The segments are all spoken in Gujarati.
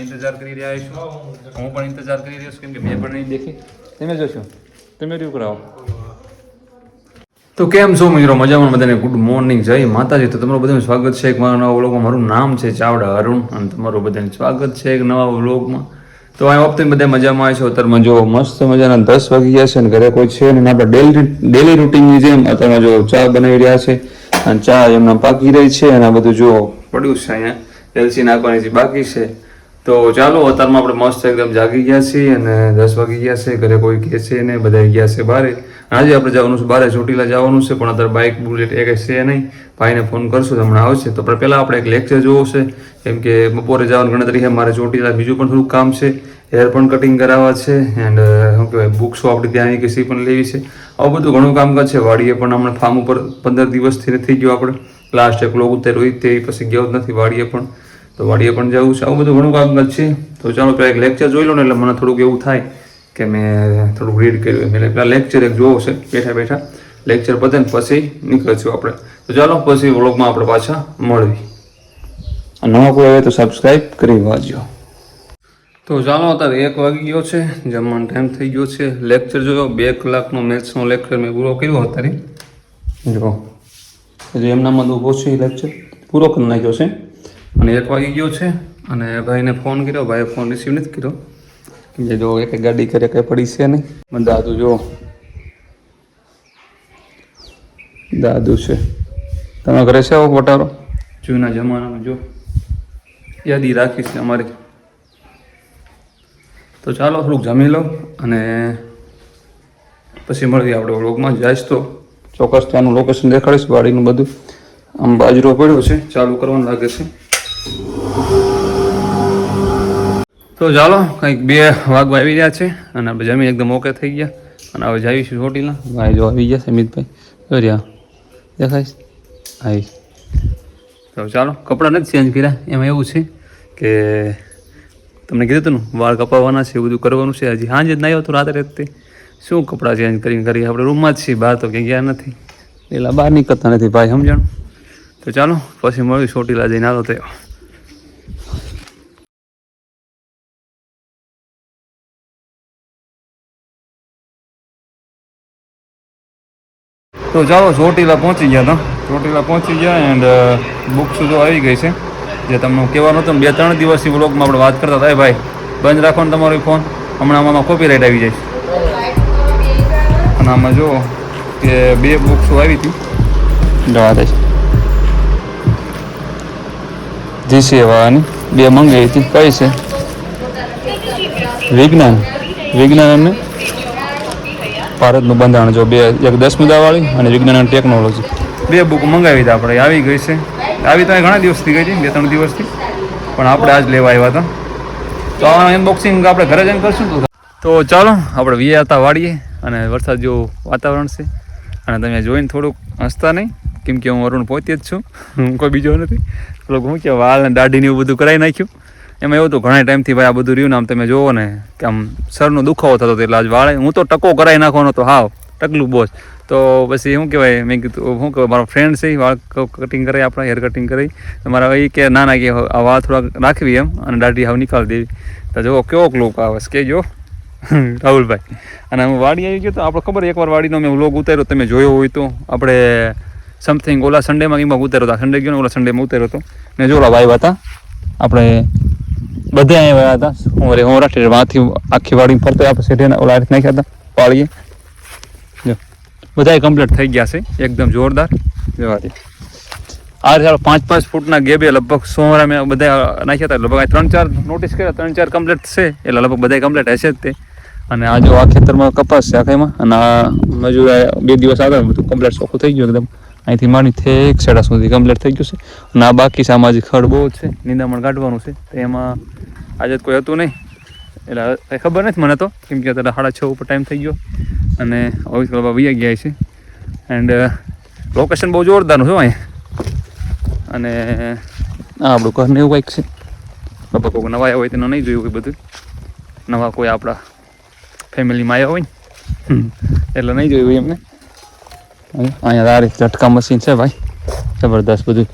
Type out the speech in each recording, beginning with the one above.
इंतजार કરી રહ્યા છો હું પણ इंतजार કરી રહ્યો છું કેમ કે મેં પણ નહીં દેખી તમે જોશો તમે રીવ કરાવો તો કેમ છો મિત્રો મજામાં બધાને ગુડ મોર્નિંગ જય માતાજી તો તમારું બધાનું સ્વાગત છે એક મારા નવા વ્લોગમાં મારું નામ છે ચાવડા અરુણ અને તમારું બધાનું સ્વાગત છે એક નવા વ્લોગમાં તો આ વખતે બધા મજામાં આવે છે અત્યારમાં જો મસ્ત મજાના 10 વાગી ગયા છે અને ઘરે કોઈ છે ને આપણે ડેલી રૂટીનની જેમ અત્યારમાં જો ચા બનાવી રહ્યા છે અને ચા એમના પાકી રહી છે અને આ બધું જો પડ્યું છે અહીંયા એલસી નાખવાની જે બાકી છે તો ચાલો અત્યારમાં આપણે મસ્ત એકદમ જાગી ગયા છીએ અને 10 વાગી ગયા છે ઘરે કોઈ કહે છે ને બધા ગયા છે બહાર આજે આપણે જવાનું છે બહાર ચોટીલા જવાનું છે પણ અત્યારે બાઇક બુલેટ એક છે નહીં ભાઈને ફોન કરશું તો હમણાં આવશે તો પહેલાં આપણે એક લેક્ચર જોવો છે કેમ કે બપોરે જવાની ગણતરી છે મારે ચોટીલા બીજું પણ થોડુંક કામ છે હેર પણ કટિંગ કરાવવા છે એન્ડ શું કહેવાય બુક્સો આપણે ત્યાં આવી કે પણ લેવી છે આવું બધું ઘણું કામકાજ છે વાડીએ પણ હમણાં ફાર્મ ઉપર 15 દિવસથી થઈ ગયો આપણે લાસ્ટ એક લોગ ઉતાર્યો તે પછી ગયો જ નથી વાડીએ પણ તો વાડીએ પણ જવું છે આવું બધું ઘણું કામકાજ છે તો ચાલો પહેલાં એક લેક્ચર જોઈ લો ને એટલે મને થોડુંક એવું થાય કે મેં થોડુંક રીડ કર્યું એટલે પહેલાં લેક્ચર એક જોવો છે બેઠા બેઠા લેક્ચર પતે ને પછી નીકળશું આપણે તો ચાલો પછી વ્લોગમાં આપણે પાછા મળવી નવા કોઈ આવે તો સબસ્ક્રાઈબ કરી વાંચજો તો ચાલો અત્યારે 1 વાગી ગયો છે જમવાનો ટાઈમ થઈ ગયો છે લેક્ચર જોયો 2 કલાકનો મેથ્સનો લેક્ચર મેં પૂરો કર્યો અત્યારે જો હજી એમનામાં ઊભો છે લેક્ચર પૂરો કરી નાખ્યો છે અને 1 વાગી ગયો છે અને ભાઈને ફોન કર્યો ભાઈએ ફોન રિસીવ નથી કર્યો કે જો એક ગાડી કરે કંઈ પડી છે નહીં મને દાદુ જો દાદુ છે તમે ઘરે છે આવો વટારો જૂના જમાનામાં જો યાદી રાખી છે અમારી તો ચાલો થોડુંક જમી લો અને પછી મળીએ આપણે વ્લોગમાં જઈશ તો ચોક્કસ ત્યાંનું લોકેશન દેખાડીશ વાડીનું બધું આમ બાજરો પડ્યો છે ચાલુ કરવાનું લાગે છે તો ચાલો કંઈક 2 વાગવા આવી રહ્યા છે અને આપણે જમીન એકદમ ઓકે થઈ ગયા અને હવે જઈશું ચોટીલા ભાઈ જો આવી ગયા છે મિતભાઈ જોયા દેખાઈશ આવી તો ચાલો કપડાં નથી ચેન્જ કર્યા એમાં એવું છે કે તમને કીધું હતું ને વાળ કપાવવાના છે એવું બધું કરવાનું છે હજી સાંજે જ ના આવ્યો તો રાત્રે તે શું કપડાં ચેન્જ કરી આપણે રૂમમાં જ છીએ બહાર તો ક્યાંય ગયા નથી પેલા બહાર નીકળતા નથી ભાઈ સમજાણું તો ચાલો પછી મળ્યું ચોટીલા જઈને આવો તો તો ચાલો ચોટીલા પહોંચી ગયા એન્ડ બુક્સ જો આવી ગઈ છે જે તમને કહેવાનું હતું 2-3 દિવસથી વ્લોગમાં આપણે વાત કરતા હતા ભાઈ બંધ રાખો ને તમારો ફોન હમણાં આમાં કોપીરાઇટ આવી જાય અને આમાં જો કે 2 બુક્સો આવી હતી જવા દે જીસી વાળાની 2 મંગાવી હતી કઈ છે વિજ્ઞાન અને ભારતનું બંધારણ જો 2 એક 10 મુદ્દાવાળી અને વિજ્ઞાન અને ટેકનોલોજી 2 બુક મંગાવી હતી આપણે આવી ગઈ છે આવી તો ઘણા દિવસથી ગઈ હતી 2-3 દિવસથી પણ આપણે આજ લેવા આવ્યા હતા તો આ અનબોક્સિંગ આપણે ઘરે જઈને કરશું તો ચાલો આપણે વ્યા હતા વાડીએ અને વરસાદ જેવું વાતાવરણ છે અને તમે જોઈને થોડુંક હસતા નહીં કેમ કે હું અરુણ પોતે જ છું હું કોઈ બીજો નથી થોડુંક હું કે વાળ અને દાઢીને એવું બધું કરાવી નાખ્યું એમાં એવું તો ઘણા ટાઈમથી ભાઈ આ બધું રહ્યું ને આમ તમે જોવો ને કે આમ સરનો દુખાવો થતો હતો એટલે આજ વાળે હું તો ટકો કરાવી નાખવાનો તો હાવ ટકલું બોસ તો પછી શું કહેવાય મેં કીધું શું કહેવાય મારો ફ્રેન્ડ છે વાળ કટિંગ કરાવી આપણે હેર કટિંગ કરી તમારા એ કે ના કે આ વાળ થોડાક રાખવી એમ અને દાઢી હાવ નીકાળી દેવી તો જુઓ કેવો લોક આવે કહેજો રાહુલભાઈ અને હું વાડી આવી ગયો તો આપણે ખબર એકવાર વાડીનો મેં વ્લોગ ઉતાર્યો તમે જોયો હોય તો આપણે સમથિંગ ઓલા સન્ડેમાં એમાં ઉતાર્યો હતા સન્ડે ગયો ને ઓલા સન્ડેમાં ઉતાર્યો હતો ને જો ઓલા ભાઈ હતા આપણે બધા આવ્યા હતા હું રાત્રિમાંથી આખી વાડી ફરતો આપણે સેઠે ઓલા નાખ્યા હતા પાળીએ જો બધા કમ્પ્લીટ થઈ ગયા છે એકદમ જોરદાર જોવાથી આ 5-5 ફૂટના ગેબે લગભગ 100 મેં બધા નાખ્યા હતા લગભગ 3-4 નોટિસ કર્યા 3-4 કમ્પ્લીટ છે એટલે લગભગ બધા કમ્પ્લીટ હશે જ તે અને આ જો આ ખેતરમાં કપાસ છે આખાઈમાં અને આ મજૂર 2 દિવસ આગળ બધું કમ્પ્લીટ ચોખ્ખું થઈ ગયું એકદમ અહીંથી માંડી થેક છેડા સુધી કમ્પ્લીટ થઈ ગયું છે અને આ બાકી સામાજિક ખડ બહુ છે નિંદામણ કાઢવાનું છે તો એમાં આજે કોઈ હતું નહીં એટલે કંઈ ખબર નથી મને તો કેમ કે અત્યારે 6:30 ઉપર ટાઈમ થઈ ગયો અને હવે વૈયા ગયા છે એન્ડ લોકેશન બહુ જોરદારનું છે અહીંયા અને આ આપણું ઘર ને એવું કંઈક છે બાપા કોઈ નવા આવ્યા હોય તેનો નહીં જોયું હોય બધું નવા કોઈ આપણા ફેમિલીમાં આવ્યા હોય ને એટલે નહીં જોયું હોય એમને અહીંયા આ રીતે ઝટકા મશીન છે ભાઈ જબરદસ્ત બધું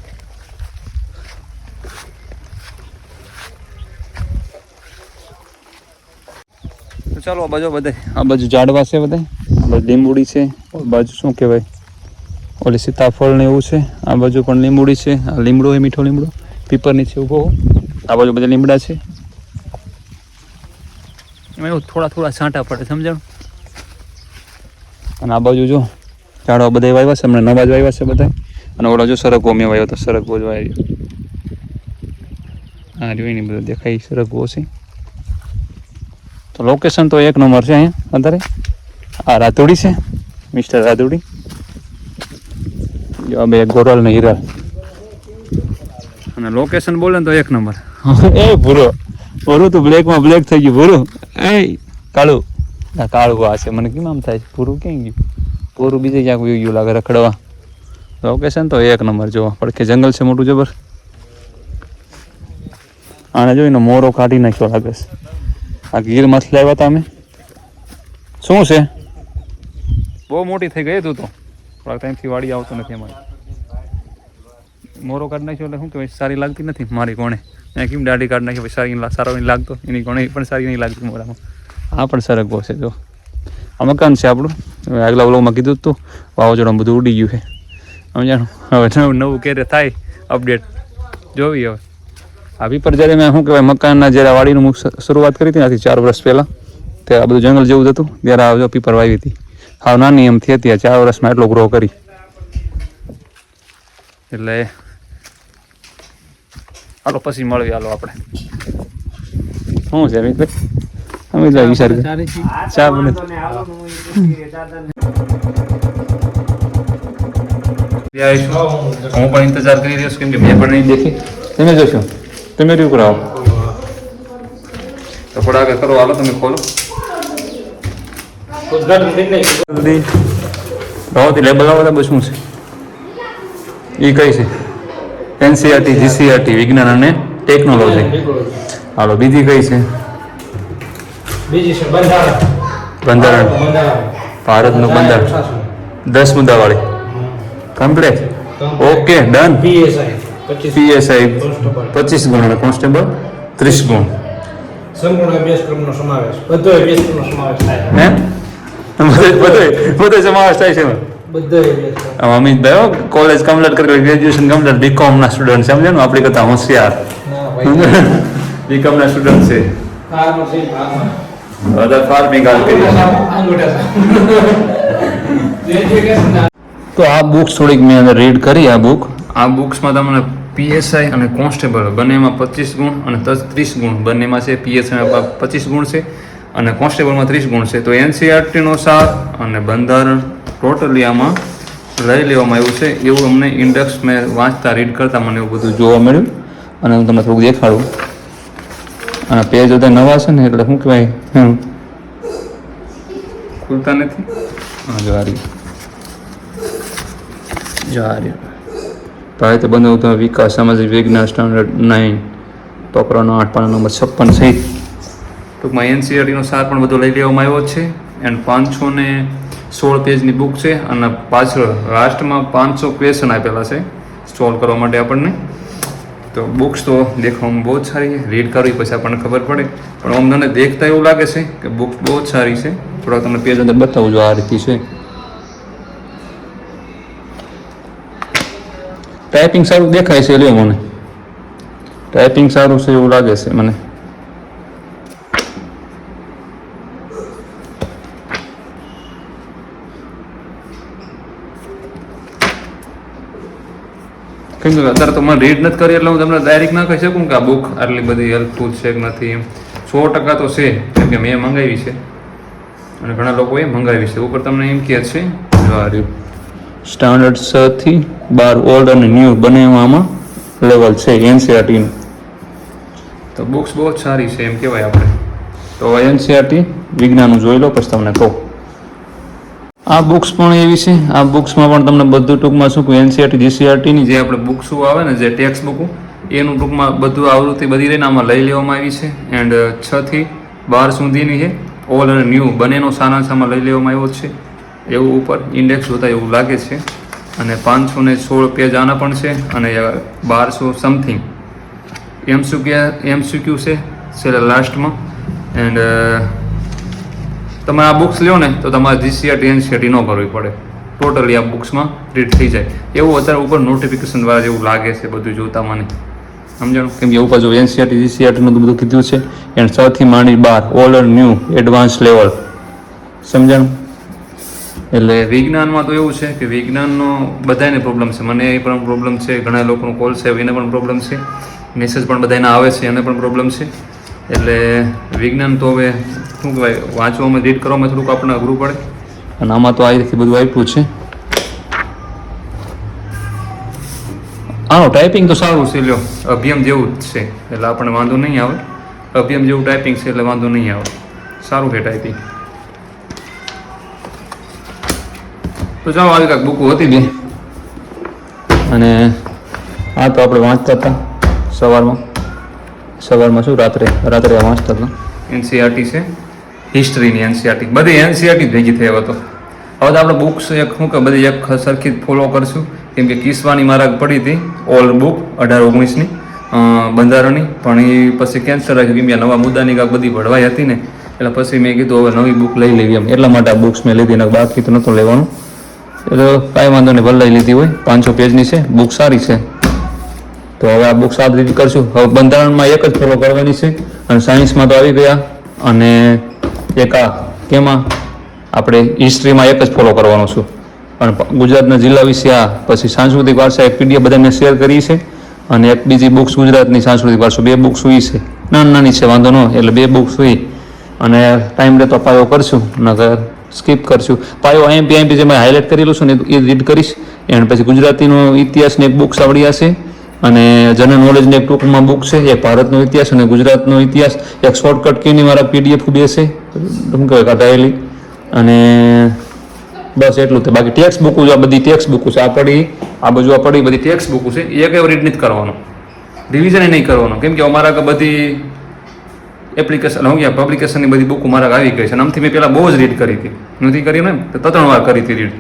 ચાલો આ બાજુ બધા આ બાજુ ઝાડવા છે બધા આ બાજુ લીંબુડી છે આ બાજુ શું કહેવાય ઓલી સીતાફળ ને એવું છે આ બાજુ પણ લીંબુડી છે આ લીમડો એ મીઠો લીમડો પીપરની છે ઊભો આ બાજુ બધા લીમડા છે એમાં એવું થોડા થોડા છાંટા પડે સમજાણું અને આ બાજુ જો ઝાડવા બધા વાવ્યા છે હમણાં નવા જ વાવ્યા છે બધા અને ઓલા જો સરગવો મેં વાવ્યો તો સરગવો જ વાવ્યો હા જોઈને બધું દેખાય સરગવો છે તો લોકેશન તો એક નંબર છે અહીંયા અત્યારે આ રાધોડી છે મિસ્ટર રાધોડી જો બે ગોરલ ને હિરલ અને લોકેશન બોલે ને તો એક નંબર એ ભૂરો ભૂરું તું બ્લેકમાં બ્લેક થઈ ગયું ભૂરું એ કાળું ના કાળું આ છે મને કેમ આમ થાય ભૂરું ક્યાં ગયું ભૂરું બીજે ક્યાંક ગયું લાગે રખડવા લોકેશન તો એક નંબર જો પડખે જંગલ છે મોટું જબર આને જોઈને મોરો કાઢી નાખ્યો લાગે છે આ ગીર મછલી લાવ્યા હતા અમે શું છે બહુ મોટી થઈ ગઈ તું તો થોડાક ટાઈમથી વાડી આવતો નથી અમારે મોરો કાઢી નાખ્યો એટલે શું કહેવાય સારી લાગતી નથી મારી કોણે મેં કેમ દાઢી કાઢી નાખી સારી સારો નહીં લાગતો એની કોણે પણ સારી નહીં લાગતી મોરામાં આ પણ સરગવો છે જો આ મકાન છે આપણું આગલા વ્લોગમાં કીધું હતું વાવાઝોડામાં બધું ઉડી ગયું છે સમજાણું હવે નવું ક્યારે થાય અપડેટ જોવી હવે આ પીપર જ્યારે મેં શું કહેવાય મકાનના જ્યારે વાડીનું શરૂઆત કરી હતી આથી 4 વર્ષ પહેલાં ત્યારે આ બધું જંગલ જેવું જ હતું ત્યારે આ જો પીપર વાવી હતી હાવ નાની એમ થઈ હતી 4 વર્ષમાં એટલો ગ્રો કરી એટલે હાલો પછી મળવી હાલો આપણે શું છે અમિતભાઈ અમિતભાઈ વિચાર ચા બને હું પણ ઇંતજાર કરી રહ્યો છું કેમ કે મેં પણ નહીં દેખી તમે જોશો તમે રહ્યું કરાવો તો થોડા આગળ કરો હાલો તમે ખોલો લેબલ આવે બસ શું છે એ કઈ છે NCERT GCERT વિજ્ઞાન અને ટેકનોલોજી હાલો બીજી કઈ છે બંધારણ ભારતનું બંધારણ 10 મુદ્દાવાળી કમ્પ્લીટ ઓકે ડન PSI 25 ગુણ અને કોન્સ્ટેબલ 30 ગુણ સંપૂર્ણ અભ્યાસક્રમનો સમાવેશ બધો અભ્યાસક્રમનો સમાવેશ થાય હે બધો સમાવેશ થાય છે બધો અભ્યાસક્રમ અમિતભાઈ કોલેજ કમ્પ્લીટ કરી ગ્રેજ્યુએશન કમ્પ્લીટ BCom ના સ્ટુડન્ટ સમજે ને આપણી કરતા હોશિયાર BCom ના સ્ટુડન્ટ છે ફાર્મિંગ તો આ બુક્સ થોડીક મેં અંદર રીડ કરી આ બુક્સમાં તમને PSI અને કોન્સ્ટેબલ બંનેમાં 25 ગુણ અને 30 ગુણ બંનેમાં છે PSI 25 ગુણ છે અને કોન્સ્ટેબલમાં 30 ગુણ છે તો NCERTનો સાર અને બંધારણ ટોટલી આમાં લઈ લેવામાં આવ્યું છે એવું અમને ઇન્ડેક્સ મેં વાંચતા રીડ કરતા મને એવું બધું જોવા મળ્યું અને હું તમને થોડુંક દેખાડું અને પેજ બધા નવા છે ને એટલે શું કહેવાય ખુલતા નથી હા જારી ભારતીય બંધારણ વિકાસ સામાજિક વિજ્ઞાન સ્ટાન્ડર્ડ 9 પેપરનો 8 પાના નંબર 56 સહિત ટૂંકમાં NCERTનો સાર પણ બધો લઈ લેવામાં આવ્યો છે એન્ડ 516 પેજની બુક છે અને પાછળ લાસ્ટમાં 500 ક્વેશ્ચન આપેલા છે સોલ્વ કરવા માટે આપણને તો બુક્સ તો દેખવામાં બહુ જ સારી છે રીડ કરવી પછી આપણને ખબર પડે પણ આમ મને દેખતા એવું લાગે છે કે બુક્સ બહુ જ સારી છે થોડા તમને પેજ અંદર બતાવું જો આ રીતે છે ટાઈપિંગ સારું દેખાય છે લ્યો મને ટાઈપિંગ સારું છે એવું લાગે છે મને અત્યારે તો મને રીડ નથી કરી એટલે હું તમને ડાયરેક્ટ ના કહી શકું કે આ બુક આટલી બધી હેલ્પફુલ છે કે નથી એમ 100% તો છે કેમ કે મેં મંગાવી છે અને ઘણા લોકોએ મંગાવી છે ઉપર તમને એમ કહે છે સ્ટાન્ડર્ડ 6 થી 12 ઓલ્ડ અને ન્યૂ બંનેમાં લેવલ છે NCERTનું તો બુક્સ બહુ જ સારી છે એમ કહેવાય આપણે તો NCERT વિજ્ઞાનનું જોઈ લો પછી તમને કહું આ બુક્સ પણ એવી છે આ બુક્સમાં પણ તમને બધું ટૂંકમાં શું કહું NCERT GCERTની જે આપણે બુક્સો આવે ને જે ટેક્સ્ટ બુક એનું ટૂંકમાં બધું આવૃત્તિ બધી રહીને આમાં લઈ લેવામાં આવી છે એન્ડ 6 થી 12 સુધીની છે ઓલ્ડ અને ન્યૂ બંનેનો સારાંશ આમાં લઈ લેવામાં આવ્યો છે એવું ઉપર ઇન્ડેક્સ જોતા એવું લાગે છે અને 516 પેજ આના પણ છે અને 1200 સમથિંગ MCQ છે છેલ્લા લાસ્ટમાં એન્ડ તમે આ બુક્સ લ્યો ને તો તમારે જીસીઆરટી એનસીઆરટી ન કરવી પડે, ટોટલી આ બુક્સમાં રીડ થઈ જાય એવું અત્યારે ઉપર નોટિફિકેશન દ્વારા જેવું લાગે છે બધું જોતા મને, સમજાણું? કેમ કે ઉપર જો એનસીઆરટી જીસીઆરટીનું બધું કીધું છે એને 6 થી માંડી 12 ઓલ્ડ ન્યૂ એડવાન્સ લેવલ, સમજાણું? એટલે વિજ્ઞાનમાં તો એવું છે કે વિજ્ઞાનનો બધાને પ્રોબ્લેમ છે, મને એ પણ પ્રોબ્લેમ છે, ઘણા લોકોનો કોલ છે એને પણ પ્રોબ્લેમ છે, મેસેજ પણ બધાને આવે છે એને પણ પ્રોબ્લેમ છે. એટલે વિજ્ઞાન તો હવે શું કહેવાય વાંચવામાં રીડ કરવામાં થોડુંક આપણને અઘરું પડે, અને આમાં તો આ રીતે બધું આપ્યું છે. આનો ટાઈપિંગ તો સારું છે, લ્યો અભિયમ જેવું જ છે એટલે આપણને વાંધો નહીં આવે, અભિયમ જેવું ટાઈપિંગ છે એટલે વાંધો નહીં આવે, સારું છે ટાઈપિંગ. તો ચાલો આવી કાંઈક બુકો હતી બે, અને આ તો આપણે વાંચતા હતા સવારમાં શું રાત્રે વાંચતા હતા. એનસીઆરટી છે, હિસ્ટ્રીની એનસીઆરટી, બધી એનસીઆરટી ભેગી થઈ હવે તો આપણે બુક્સ એક શું કે બધી એક સરખી જ ફોલો કરશું. કેમ કે કિસ્વાની મારા પડી હતી ઓલ્ડ બુક 18-19ની બંધારણની, પણ એ પછી કેન્સલ રાખ્યું કેમ કે નવા મુદ્દાની કાંઈક બધી ભળવાઈ હતી ને, એટલે પછી મેં કીધું હવે નવી બુક લઈ લેવી એમ, એટલા માટે આ બુક્સ મેં લીધી ને બાકી તો નહોતું લેવાનું. એટલે કાંઈ વાંધો નહીં, ભલે લઈ લીધી હોય, 500 પેજની છે, બુક સારી છે. તો હવે આ બુક્સ આ રીતે કરશું. હવે બંધારણમાં એક જ ફોલો કરવાની છે, અને સાયન્સમાં તો આવી ગયા, અને એક આ કેમાં આપણે હિસ્ટ્રીમાં એક જ ફોલો કરવાનું છું, અને ગુજરાતના જિલ્લા વિશે આ પછી સાંસ્કૃતિક વારસા એક પીડીએફ બધાને શેર કરી છે, અને એક બીજી બુક્સ ગુજરાતની સાંસ્કૃતિક વારસો, 2 બુક્સ હોય છે, નાની છે વાંધો ન, એટલે 2 બુક્સ હોય, અને ટાઈમ રહે તો પાયો કરશું, નકર સ્કીપ કરશું. પાયો આઈએમપી જેમાં હાઇલાઇટ કરેલું છે ને એ રીડ કરીશ, અને પછી ગુજરાતીનો ઇતિહાસની એક બુક્સ આવડી હશે, અને જનરલ નોલેજની એક ટૂંકમાં બુક છે, એક ભારતનો ઇતિહાસ અને ગુજરાતનો ઇતિહાસ, એક શોર્ટકટ કીની મારા પીડીએફ બે છે શું કહેવાય કાઢાયેલી, અને બસ એટલું તો. બાકી ટેક્સ્ટ બુક આ બધી ટેક્સ્ટ બુક છે, આ પડી આ બાજુ આ પડી બધી ટેક્સ્ટ બુક છે, એક એવ રીડ નથી કરવાનો, રિવિઝન નહીં કરવાનો, કેમ કે અમારા બધી એપ્લિકેશન હું ગયા પબ્લિકેશનની બધી બુક મારા આવી ગઈ છે, અને આમથી મેં પહેલાં બહુ જ રીડ કરી હતી, નથી કરી ને તો 3 વાર કરી હતી રીડ,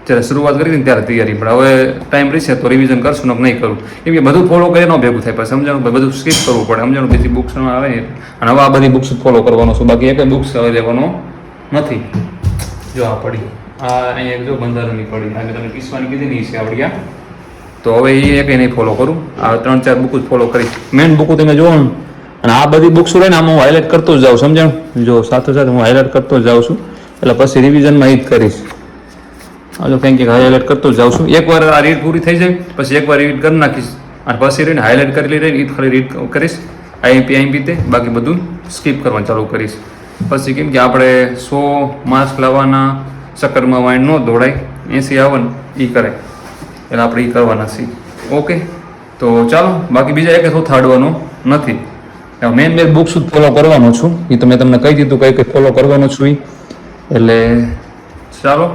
જ્યારે શરૂઆત કરી હતી ત્યારે તૈયારી, પણ હવે ટાઈમ રહેશે તો રિવિઝન કરશું ને નહીં કરું, કેમ કે બધું ફોલો કરીએ ન ભેગું થાય, પછી સમજાણું બધું સ્કીપ કરવું પડે, સમજાણું બીજી બુક્સ આવે, અને હવે આ બધી બુક્સ ફોલો કરવાનો છું, બાકી એક બુક્સ હવે લેવાનો નથી. જો આ પડી આ અહીંયા એક જો બંધારણની પડી, આ તમે કિસ્વાની કીધી નહીં છે આવડી, તો હવે એ એક નહીં ફોલો કરું, આ 3-4 બુક જ ફોલો કરીશ. મેઇન બુક તમે જોવો ને, અને આ બધી બુક્સ લઈને આમાં હું હાઇલાઇટ કરતો જ જાઉં, સમજાણું? જો સાથે હું હાઇલાઇટ કરતો જ જાઉં છું, એટલે પછી રિવિઝનમાં એ જ કરીશ. જો કંઈક હાઇલાઇટ કરતો જ જાઉં છું, એકવાર આ રીડ પૂરી થઈ જાય પછી એકવાર રીડ કરી નાખીશ, અને પછી રહીને હાઇલાઇટ કરેલી રહીને એ ખાલી રીડ કરીશ આઈએમપી તે, બાકી બધું સ્કીપ કરવાનું ચાલુ કરીશ. પછી કેમ કે આપણે 100 માર્ક્સ લાવવાના ચક્કરમાં વાઇન ન દોડાય, 80 આવે ને એ કરાય, એટલે આપણે એ કરવાના છીએ. ઓકે, તો ચાલો, બાકી બીજા એક થાડવાનો નથી, મેન બુક્સ જ ફોલો કરવાનો છું, એ તો મેં તમને કહી દીધું કઈ ફોલો કરવાનો છું એ. એટલે ચાલો,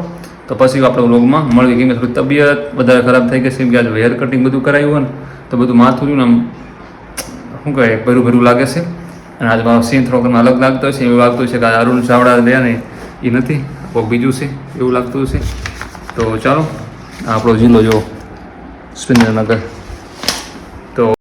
તો પછી આપણે વ્લોગમાં મળવી, કેમ કે થોડી તબિયત વધારે ખરાબ થઈ ગઈ છે, કેમ કે આજે હેર કટિંગ બધું કરાવ્યું હોય ને તો બધું માથું ને આમ શું કહે ભરું લાગે છે, અને આજે મારો સીન થોડોક અલગ લાગતો છે, એવું લાગતું છે કે અરુણ ચાવડા રહ્યા ને એ નથી, કોઈક બીજું છે એવું લાગતું છે. તો ચાલો, આપણો જિલ્લો જો સુરેન્દ્રનગર.